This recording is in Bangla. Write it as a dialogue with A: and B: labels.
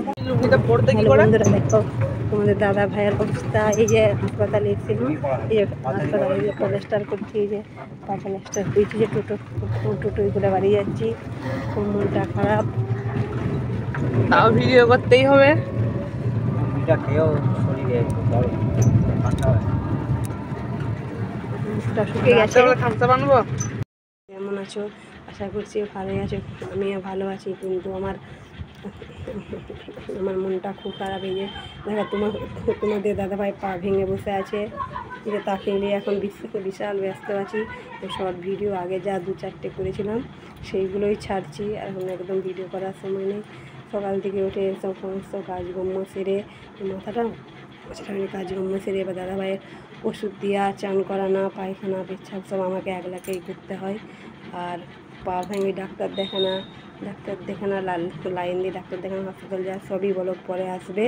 A: হ্যালো বন্ধুরা, দেখো তোমাদের দাদা ভাইয়ের অবস্থা। এই যে হাসপাতালে এসেছিলাম, এই যে হাসপাতালে যে প্লাস্টার করছি, এই যে পা প্লাস্টার করছি, যে টোটোই করে বাড়ি যাচ্ছি, খুব মনটা খারাপ। তাও ভিডিও করতেই হবে। শুকে গেছে। কেমন আছো? আশা করছি ভালোই আছো। আমিও ভালো আছি, কিন্তু আমার মনটা খুব খারাপ। এই যে দেখা তোমাদের দাদাভাই পা ভেঙে বসে আছে, যে তাকে নিয়ে এখন বিশাল ব্যস্ত আছি। শর্ট ভিডিও আগে যা 2-4টে করেছিলাম সেইগুলোই ছাড়ছি, আর এখন একদম ভিডিও করার সময় নেই। সকাল থেকে উঠে সব সমস্ত কাজকর্ম সেরে মাথাটা কাজকর্ম সেরে, এবার দাদাভাইয়ের ওষুধ দেওয়া, চান করানো, পায়খানা পেচ্ছাপ সব আমাকে একলাকেই করতে হয়। আর পা ভেঙে ডাক্তার দেখানো, লাইন দিয়ে ডাক্তার দেখানো, হসপিটাল যা সবই বলো পরে আসবে।